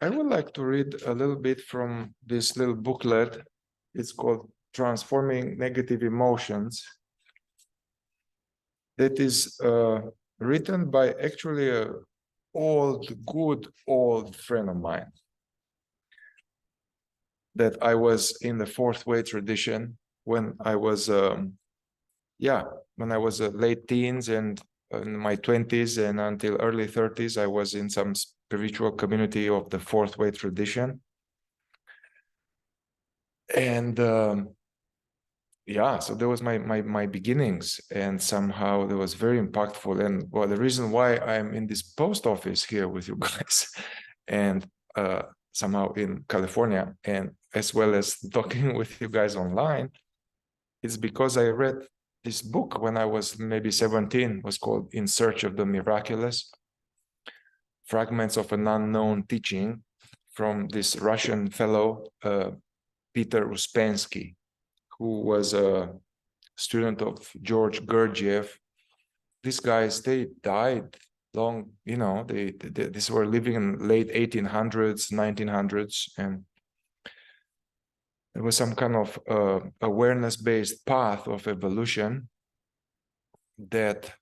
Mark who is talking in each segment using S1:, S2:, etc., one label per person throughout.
S1: I would like to read a little bit from this little booklet. It's called Transforming Negative Emotions. That is written by actually a good old friend of mine that I was in the fourth way tradition when I was when I was late teens and in my 20s and until early 30s. I was in some spiritual community of the fourth way tradition. And so there was my beginnings, and somehow that was very impactful. And well, the reason why I'm in this post office here with you guys and somehow in California, and as well as talking with you guys online, is because I read this book when I was maybe 17. It was called In Search of the Miraculous, Fragments of an Unknown Teaching, from this Russian fellow, Peter Uspensky, who was a student of George Gurdjieff. These guys, they died long, these were living in late 1800s, 1900s, and there was some kind of awareness-based path of evolution that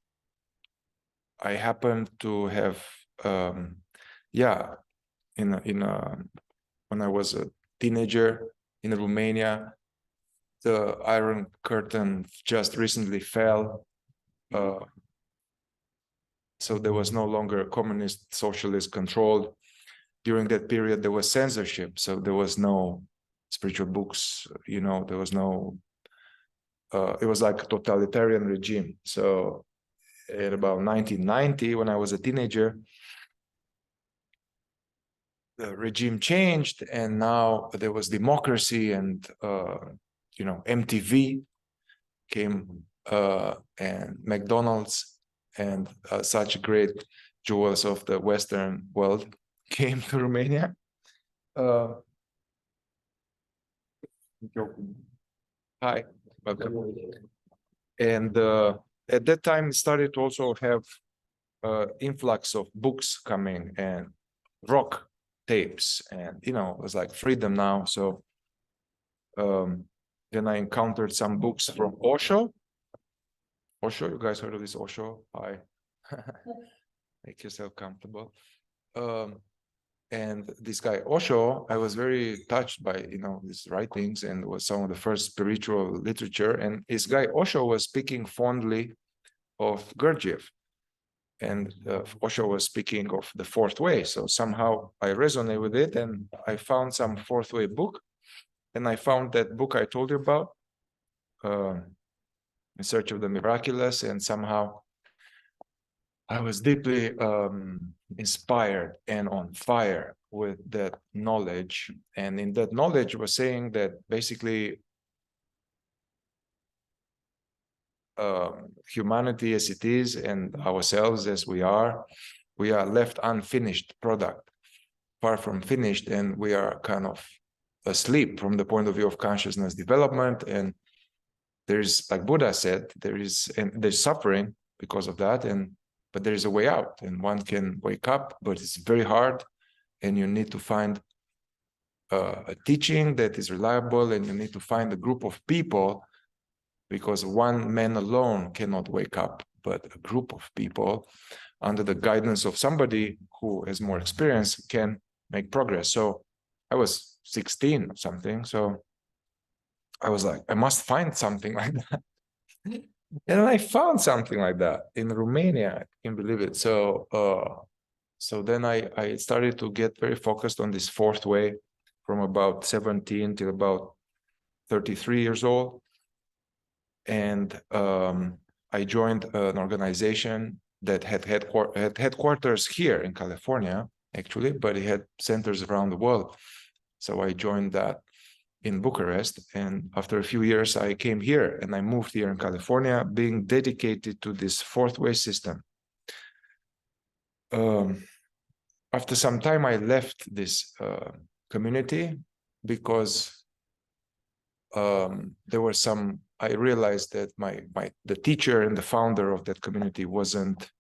S1: I happened to have, when I was a teenager in Romania. The Iron Curtain just recently fell, so there was no longer communist, socialist control. During that period, there was censorship, so there was no spiritual books, there was no, it was like a totalitarian regime. So at about 1990, when I was a teenager, the regime changed, and now there was democracy, and MTV came, and McDonald's, and such great jewels of the Western world came to Romania. Hi, welcome. And at that time, it started to also have influx of books coming and rock tapes, and it was like freedom now. So then I encountered some books from Osho. Osho, you guys heard of this Osho? Hi. Make yourself comfortable. And this guy Osho, I was very touched by his writings, and was some of the first spiritual literature. And this guy Osho was speaking fondly of Gurdjieff, and Osho was speaking of the fourth way. So somehow I resonate with it, and I found some fourth way book, and I found that book I told you about, In Search of the Miraculous, and somehow I was deeply inspired and on fire with that knowledge. And in that knowledge was saying that basically humanity as it is, and ourselves as we are left unfinished product, far from finished, and we are kind of asleep from the point of view of consciousness development. And there's, like Buddha said, there's suffering because of that, but there is a way out, and one can wake up, but it's very hard, and you need to find a teaching that is reliable, and you need to find a group of people, because one man alone cannot wake up, but a group of people under the guidance of somebody who has more experience can make progress. So I was 16 or something, so I was like, I must find something like that. And I found something like that in Romania. I can't believe it. So then I started to get very focused on this fourth way from about 17 till about 33 years old. And I joined an organization that had headquarters here in California, actually, but it had centers around the world. So I joined that in Bucharest, and after a few years I came here, and I moved here in California, being dedicated to this fourth way system. After some time I left this community because there were some, I realized that the teacher and the founder of that community wasn't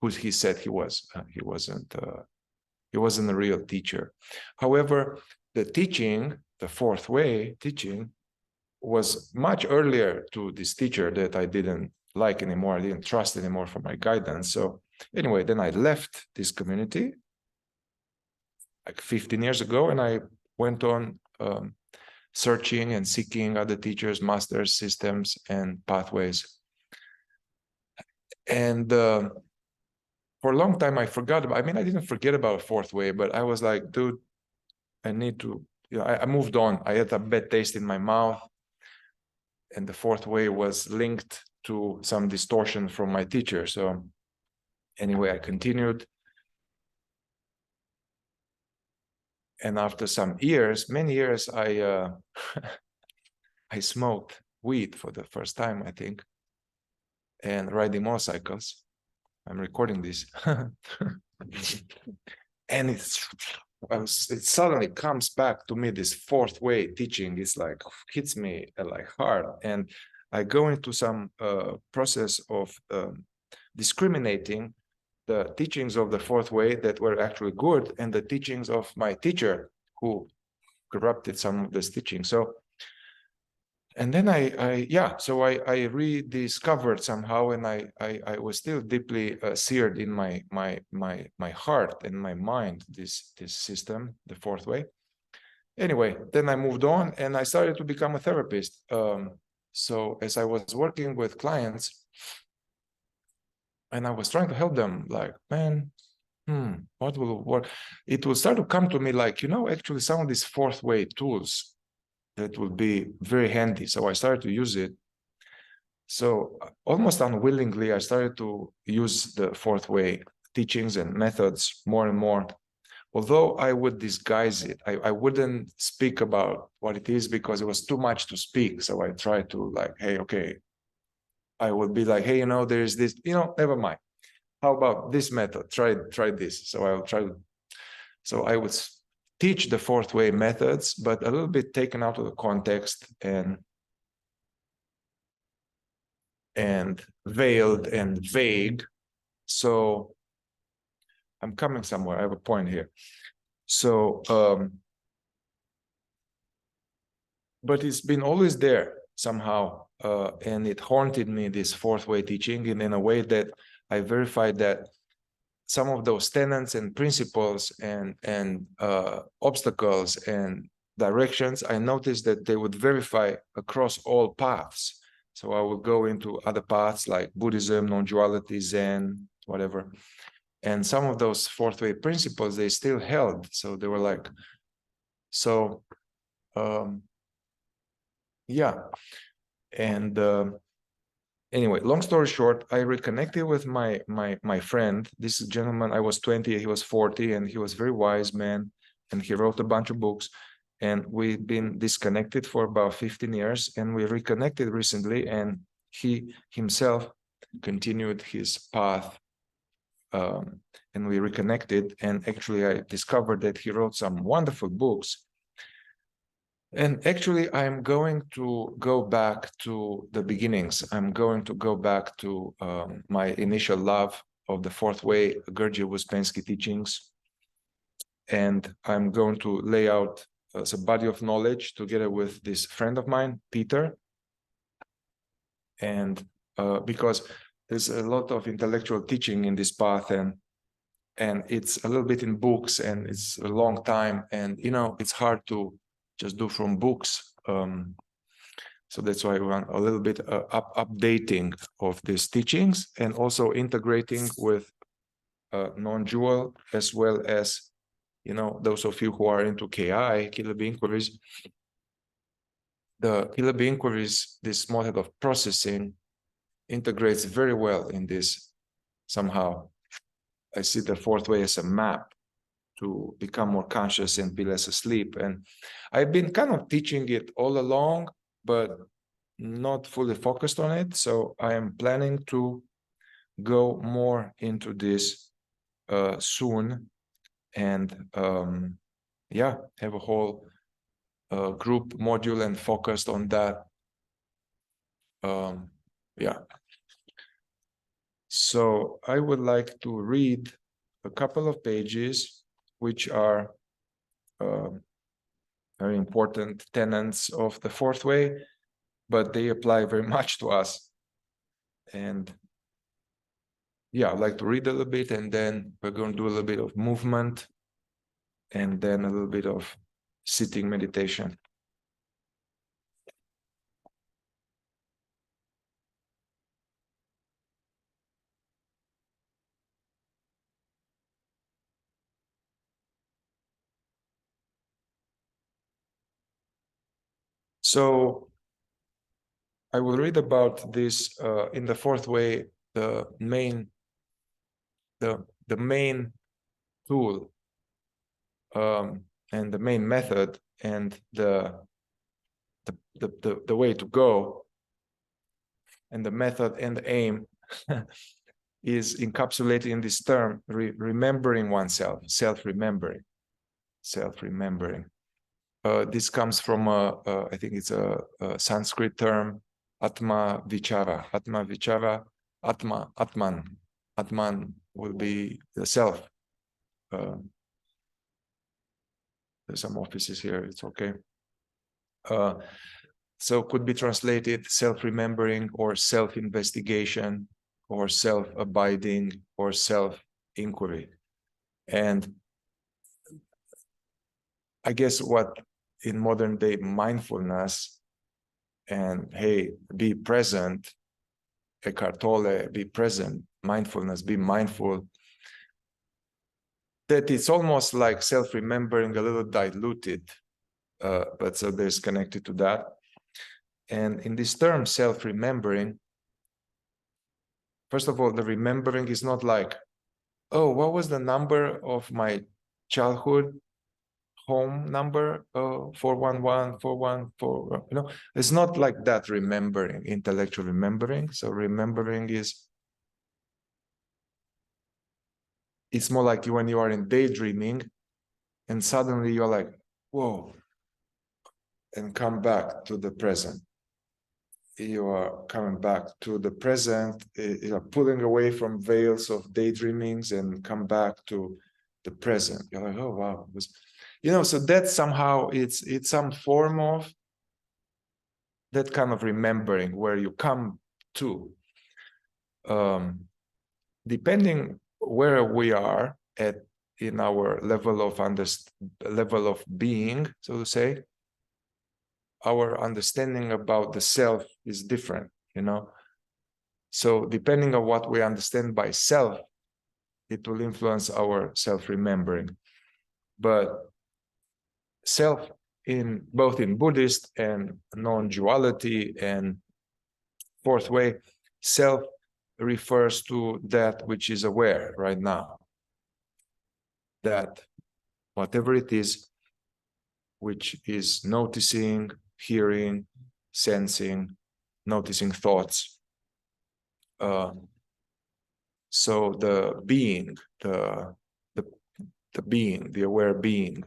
S1: who he said he was. He wasn't He wasn't a real teacher. However, the teaching, the fourth way teaching, was much earlier to this teacher that I didn't like anymore. I didn't trust anymore for my guidance. So anyway, then I left this community like 15 years ago, and I went on searching and seeking other teachers, masters, systems, and pathways. And for a long time, I forgot about, I mean, I didn't forget about fourth way, but I was like, dude, I need to, you know, I moved on. I had a bad taste in my mouth. And the fourth way was linked to some distortion from my teacher. So anyway, I continued. And after some years, many years, I I smoked weed for the first time, I think, and riding motorcycles. I'm recording this. And it suddenly comes back to me, this fourth way teaching. It's like hits me like hard, and I go into some process of discriminating the teachings of the fourth way that were actually good and the teachings of my teacher who corrupted some of this teaching. So, and then so I rediscovered somehow, and I was still deeply seared in my heart and my mind, this system, the fourth way. Anyway, then I moved on and I started to become a therapist. So as I was working with clients and I was trying to help them, like, man, what will work? It will start to come to me like, you know, actually some of these fourth way tools that will be very handy. So I started to use it. So almost unwillingly, I started to use the fourth way teachings and methods more and more. Although I would disguise it, I wouldn't speak about what it is because it was too much to speak. So I tried to like, hey, okay. I would be like, hey, you know, there's this, you know, never mind. How about this method? Try this. So I'll try. So I would teach the fourth way methods, but a little bit taken out of the context and veiled and vague. So I'm coming somewhere. I have a point here. So, but it's been always there somehow, and it haunted me, this fourth way teaching, and in a way that I verified that some of those tenets and principles and obstacles and directions, I noticed that they would verify across all paths. So I would go into other paths like Buddhism, non-duality, Zen, whatever. And some of those fourth way principles, they still held. So they were like, so, yeah. And anyway, long story short, I reconnected with my friend. This gentleman, I was 20, he was 40, and he was a very wise man. And he wrote a bunch of books. And we've been disconnected for about 15 years. And we reconnected recently. And he himself continued his path. And we reconnected. And actually, I discovered that he wrote some wonderful books. And actually, I'm going to go back to the beginnings. I'm going to go back to my initial love of the fourth way, Gurdjieff Uspensky teachings. And I'm going to lay out as a body of knowledge together with this friend of mine, Peter. And because there's a lot of intellectual teaching in this path, and it's a little bit in books, and it's a long time. And, you know, it's hard to just do from books. So that's why I want a little bit updating of these teachings and also integrating with non-dual, as well as, you know, those of you who are into KI, Killer Bee Inquiries. The Killer Bee Inquiries, this method of processing, integrates very well in this somehow. I see the fourth way as a map to become more conscious and be less asleep. And I've been kind of teaching it all along, but not fully focused on it. So I am planning to go more into this soon, and yeah, have a whole group module and focused on that. Yeah. So I would like to read a couple of pages which are very important tenets of the fourth way, but they apply very much to us. And yeah, I'd like to read a little bit, and then we're going to do a little bit of movement, and then a little bit of sitting meditation. So I will read about this in the fourth way. The main tool and the main method and the way to go and the method and the aim is encapsulated in this term, remembering oneself, self-remembering. This comes from I think it's a Sanskrit term, Atma Vichara. Atman will be the self. There's some offices here, it's okay. So could be translated self-remembering or self-investigation or self-abiding or self-inquiry. And I guess what in modern day mindfulness and hey, be present, Eckhart Tolle, be present, mindfulness, be mindful, that it's almost like self-remembering a little diluted, but so there's connected to that. And in this term, self-remembering, first of all, the remembering is not like, oh, what was the number of my childhood home number? 411, 414, you know, it's not like that remembering, intellectual remembering. So remembering it's more like when you are in daydreaming and suddenly you're like, whoa, and come back to the present. You are coming back to the present, you are pulling away from veils of daydreamings and come back to the present. You're like, oh, wow. You know, so that somehow it's some form of that kind of remembering where you come to. Depending where we are at in our level of being, so to say, our understanding about the self is different, you know. So depending on what we understand by self, it will influence our self-remembering. But self, in both in Buddhist and non-duality and fourth way, self refers to that which is aware right now. That whatever it is, which is noticing, hearing, sensing, noticing thoughts. So the being, the being, the aware being.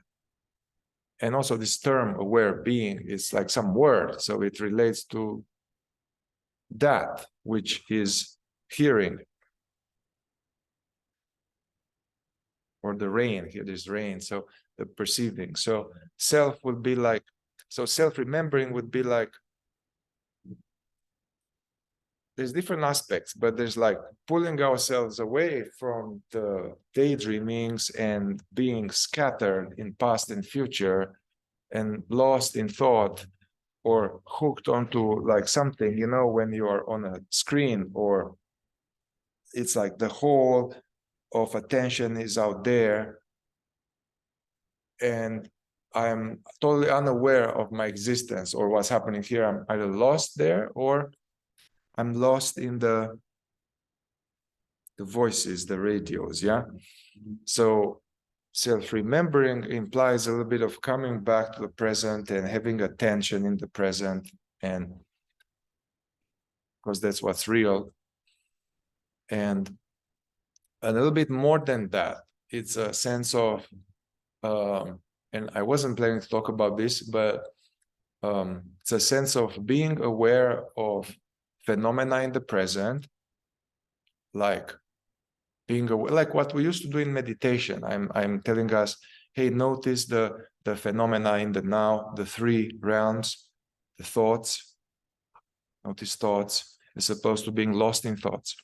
S1: And also this term aware being is like some word, so it relates to that which is hearing. Or the rain, here there's rain, so the perceiving. So self would be like, so self-remembering would be like, there's different aspects, but there's like pulling ourselves away from the daydreamings and being scattered in past and future and lost in thought or hooked onto like something, you know, when you are on a screen, or it's like the whole of attention is out there and I'm totally unaware of my existence or what's happening here. I'm either lost there or I'm lost in the voices, the radios, yeah? So self-remembering implies a little bit of coming back to the present and having attention in the present, and because that's what's real. And a little bit more than that, it's a sense of, and I wasn't planning to talk about this, but it's a sense of being aware of phenomena in the present, like being aware, like what we used to do in meditation. I'm telling us, hey, notice the phenomena in the now, the three realms, the thoughts. Notice thoughts as opposed to being lost in thoughts.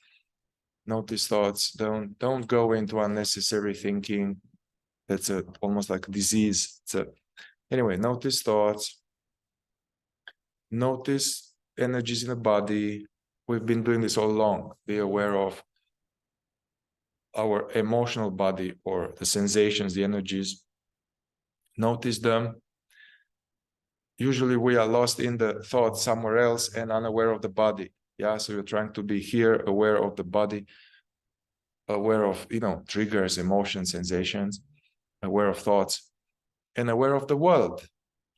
S1: Notice thoughts. Don't go into unnecessary thinking. That's almost like a disease. Anyway, notice thoughts. Notice energies in the body. We've been doing this all along. Be aware of our emotional body or the sensations, the energies. Notice them. Usually we are lost in the thoughts somewhere else and unaware of the body. Yeah, so you're trying to be here, aware of the body, aware of, triggers, emotions, sensations, aware of thoughts, and aware of the world,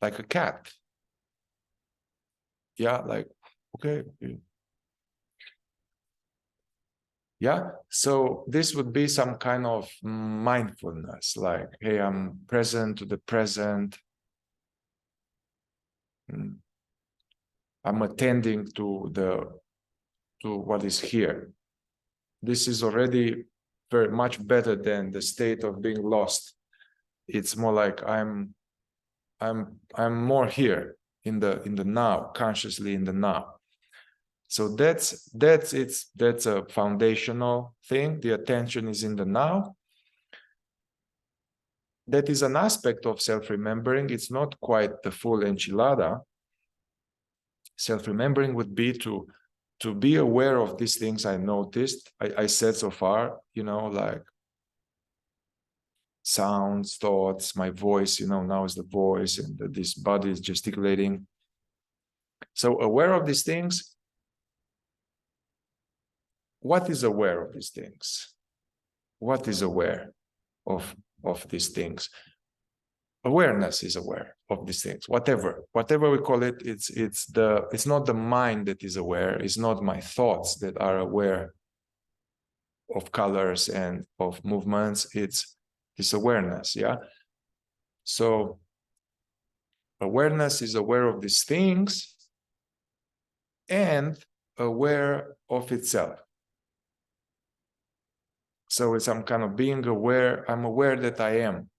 S1: like a cat. Yeah, like, okay. Yeah, so this would be some kind of mindfulness, like, hey, I'm present to the present. I'm attending to what is here. This is already very much better than the state of being lost. It's more like I'm more here in the now, consciously in the now. So that's a foundational thing. The attention is in the now. That is an aspect of self-remembering. It's not quite the full enchilada. Self-remembering would be to be aware of these things I noticed. I said so far, like sounds, thoughts, my voice, now is the voice, and this body is gesticulating. So aware of these things. What is aware of these things? What is aware of these things? Awareness is aware of these things. Whatever we call it, it's not the mind that is aware. It's not my thoughts that are aware of colors and of movements. It's this awareness. Yeah. So awareness is aware of these things and aware of itself. So it's some kind of being aware. I'm aware that I am.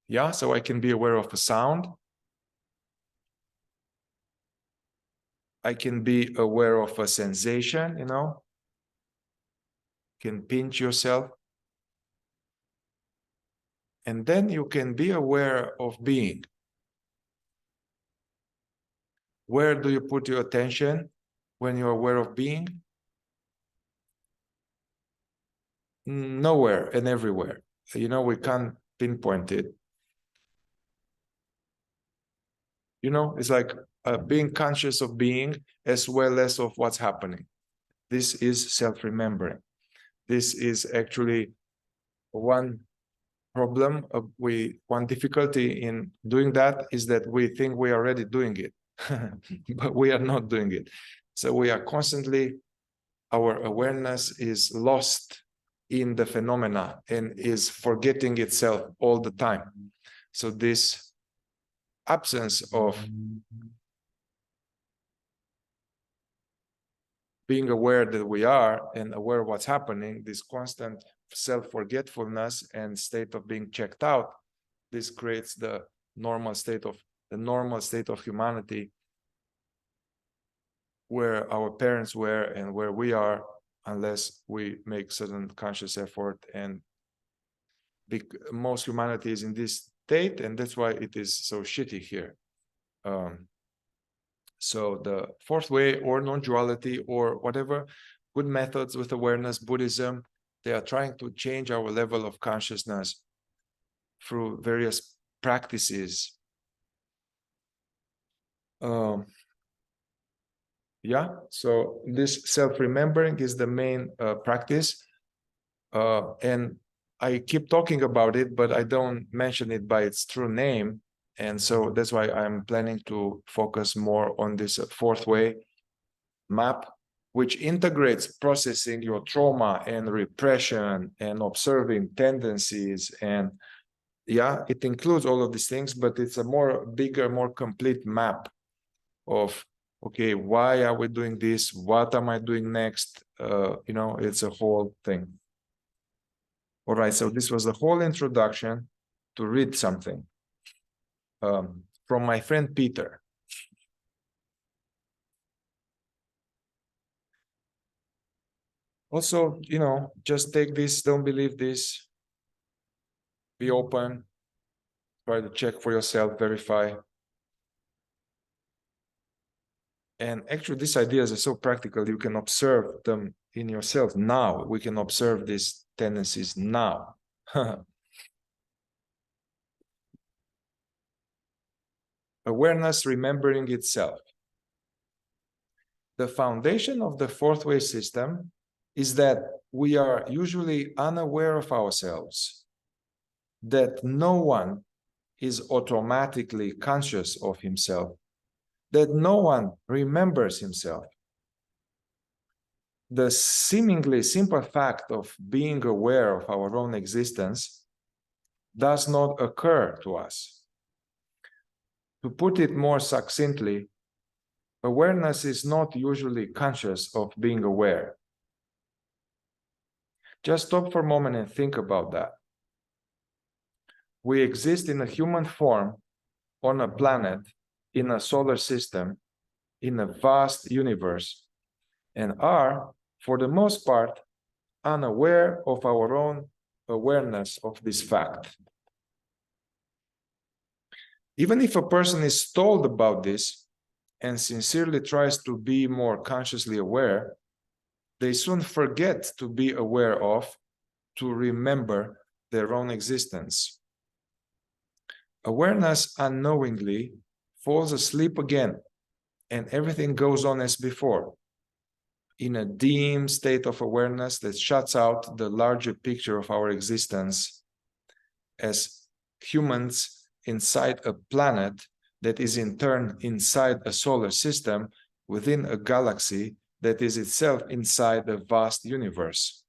S1: Yeah, so I can be aware of a sound. I can be aware of a sensation, can pinch yourself. And then you can be aware of being. Where do you put your attention when you're aware of being? Nowhere and everywhere. We can't pinpoint it. It's like being conscious of being as well as of what's happening. This is self-remembering. This is actually one problem. One difficulty in doing that is that we think we are already doing it, but we are not doing it. So we are constantly, our awareness is lost in the phenomena and is forgetting itself all the time. So this absence of being aware that we are and aware of what's happening, this constant self-forgetfulness and state of being checked out, this creates the normal state of humanity where our parents were and where we are, unless we make certain conscious effort. And most humanity is in this state, and that's why it is so shitty here. So the fourth way, or non-duality, or whatever, good methods with awareness, Buddhism, they are trying to change our level of consciousness through various practices. Yeah, so this self-remembering is the main practice. And I keep talking about it, but I don't mention it by its true name. And so that's why I'm planning to focus more on this fourth way map, which integrates processing your trauma and repression and observing tendencies. And yeah, it includes all of these things, but it's a bigger, more complete map of okay, why are we doing this? What am I doing next? You know, it's a whole thing. All right, so this was the whole introduction to read something from my friend Peter. Also, you know, just take this, don't believe this, be open, try to check for yourself, verify. And actually, these ideas are so practical, you can observe them in yourself now. We can observe these tendencies now. Awareness remembering itself. The foundation of the fourth way system is that we are usually unaware of ourselves, that no one is automatically conscious of himself, that no one remembers himself. The seemingly simple fact of being aware of our own existence does not occur to us. To put it more succinctly, awareness is not usually conscious of being aware. Just stop for a moment and think about that. We exist in a human form on a planet, in a solar system, in a vast universe, and are, for the most part, unaware of our own awareness of this fact. Even if a person is told about this and sincerely tries to be more consciously aware, they soon forget to be aware of, to remember their own existence. Awareness unknowingly falls asleep again, and everything goes on as before, in a dim state of awareness that shuts out the larger picture of our existence as humans inside a planet that is in turn inside a solar system within a galaxy that is itself inside a vast universe.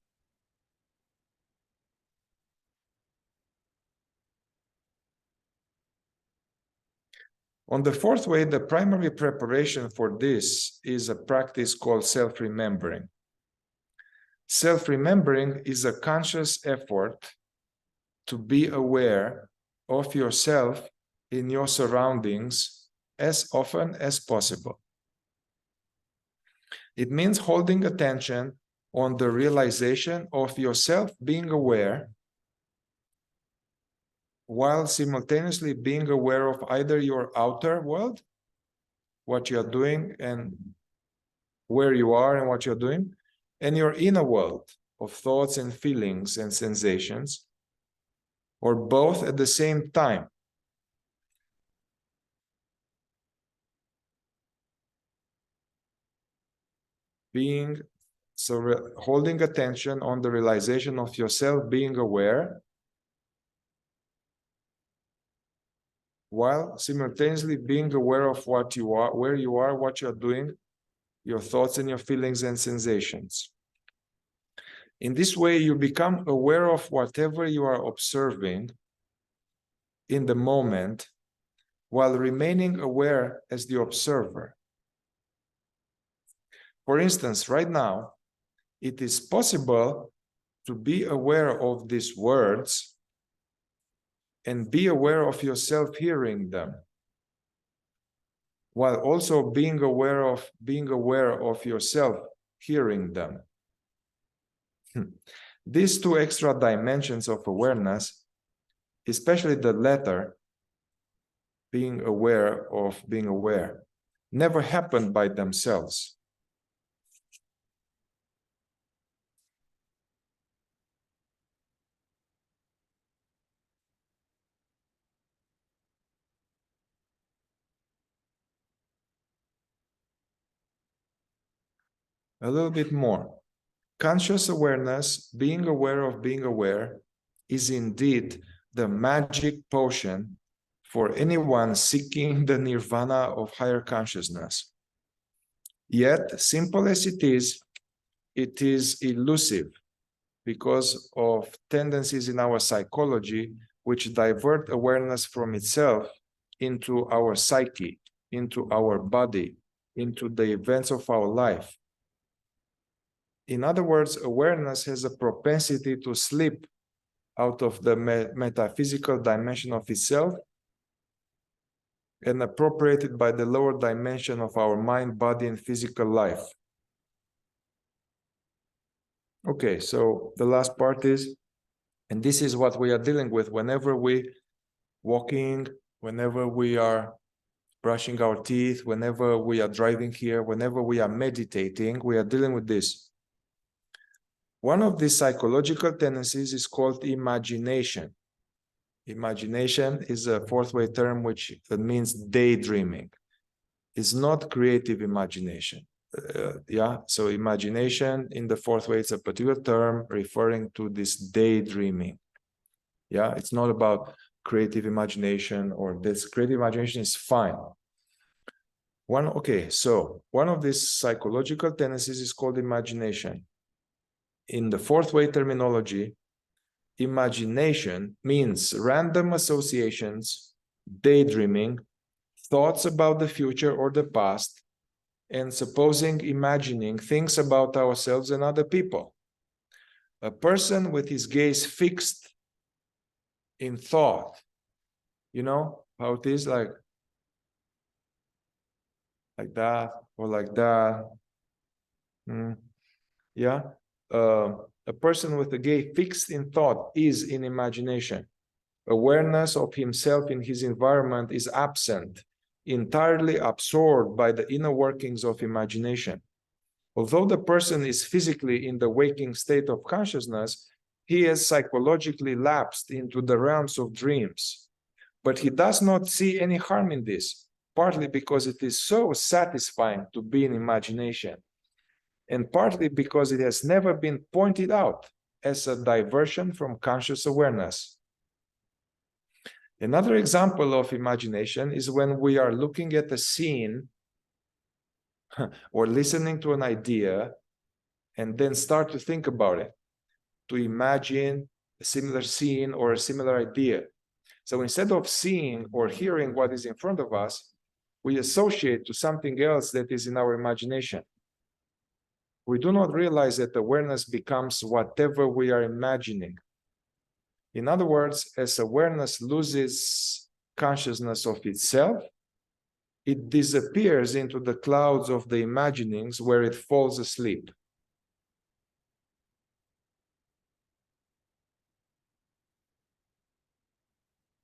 S1: On the fourth way, the primary preparation for this is a practice called self-remembering. Self-remembering is a conscious effort to be aware of yourself in your surroundings as often as possible. It means holding attention on the realization of yourself being aware while simultaneously being aware of either your outer world, what you are doing and where you are and what you're doing, and your inner world of thoughts and feelings and sensations, or both at the same time. Holding attention on the realization of yourself being aware while simultaneously being aware of what you are, where you are, what you're doing, your thoughts and your feelings and sensations. In this way, you become aware of whatever you are observing in the moment while remaining aware as the observer. For instance, right now, it is possible to be aware of these words and be aware of yourself hearing them, while also being aware of yourself hearing them. These two extra dimensions of awareness, especially the latter, being aware of being aware, never happen by themselves. A little bit more. Conscious awareness, being aware of being aware, is indeed the magic potion for anyone seeking the nirvana of higher consciousness. Yet, simple as it is elusive because of tendencies in our psychology which divert awareness from itself into our psyche, into our body, into the events of our life. In other words, awareness has a propensity to slip out of the metaphysical dimension of itself and appropriated by the lower dimension of our mind, body, and physical life. Okay, so the last part is, and this is what we are dealing with whenever we walking, whenever we are brushing our teeth, whenever we are driving here, whenever we are meditating, we are dealing with this. One of these psychological tendencies is called imagination. Imagination is a fourth way term which means daydreaming. It's not creative imagination. So imagination in the fourth way, it's a particular term referring to this daydreaming. Yeah, it's not about creative imagination, or this creative imagination is fine. So one of these psychological tendencies is called imagination. In the fourth way terminology, imagination means random associations, daydreaming, thoughts about the future or the past, and imagining things about ourselves and other people. A person with his gaze fixed in thought, you know how it is, like that or like that. Yeah. A person with a gaze fixed in thought is in imagination. Awareness of himself in his environment is absent, entirely absorbed by the inner workings of imagination. Although the person is physically in the waking state of consciousness, he has psychologically lapsed into the realms of dreams. But he does not see any harm in this, partly because it is so satisfying to be in imagination, and partly because it has never been pointed out as a diversion from conscious awareness. Another example of imagination is when we are looking at a scene or listening to an idea and then start to think about it, to imagine a similar scene or a similar idea. So instead of seeing or hearing what is in front of us, we associate to something else that is in our imagination. We do not realize that awareness becomes whatever we are imagining. In other words, as awareness loses consciousness of itself, it disappears into the clouds of the imaginings where it falls asleep.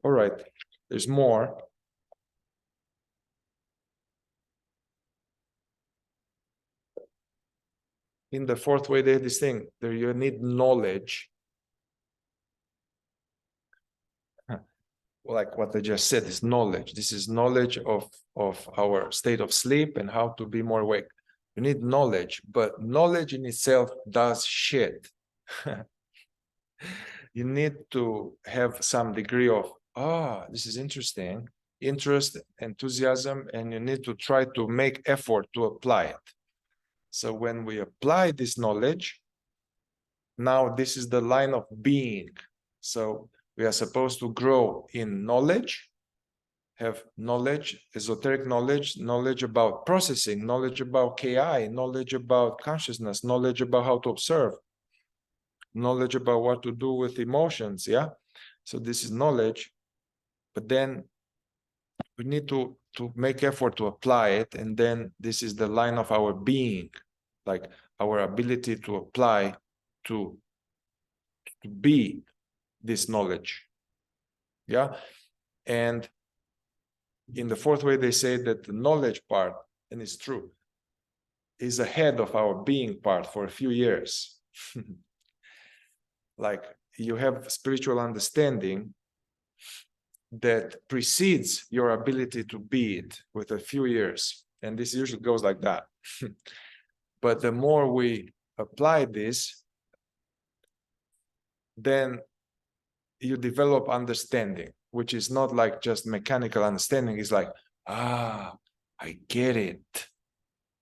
S1: All right, there's more. In the fourth way, there's this thing, there you need knowledge. Like what I just said, is knowledge. This is knowledge of our state of sleep and how to be more awake. You need knowledge, but knowledge in itself does shit. You need to have some degree of, this is interesting, interest, enthusiasm, and you need to try to make effort to apply it. So when we apply this knowledge, now this is the line of being. So we are supposed to grow in knowledge, have knowledge, esoteric knowledge, knowledge about processing, knowledge about KI, knowledge about consciousness, knowledge about how to observe, knowledge about what to do with emotions. Yeah. So this is knowledge, but then we need to make effort to apply it. And then this is the line of our being, like our ability to apply, to be this knowledge. Yeah. And in the fourth way, they say that the knowledge part, and it's true, is ahead of our being part for a few years. Like you have spiritual understanding that precedes your ability to be it with a few years. And this usually goes like that. But the more we apply this, then you develop understanding, which is not like just mechanical understanding. It's like, I get it.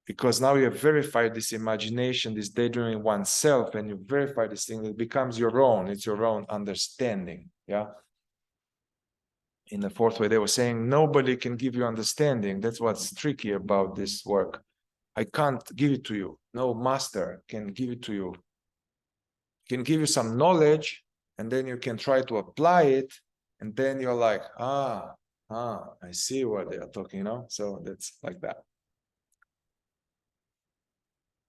S1: Because now you have verified this imagination, this daydreaming oneself, and you verify this thing, it becomes your own. It's your own understanding. Yeah. in the fourth way, they were saying, nobody can give you understanding. That's what's tricky about this work. I can't give it to you. No master can give it to you. Can give you some knowledge, and then you can try to apply it, and then you're like, I see what they are talking, So that's like that.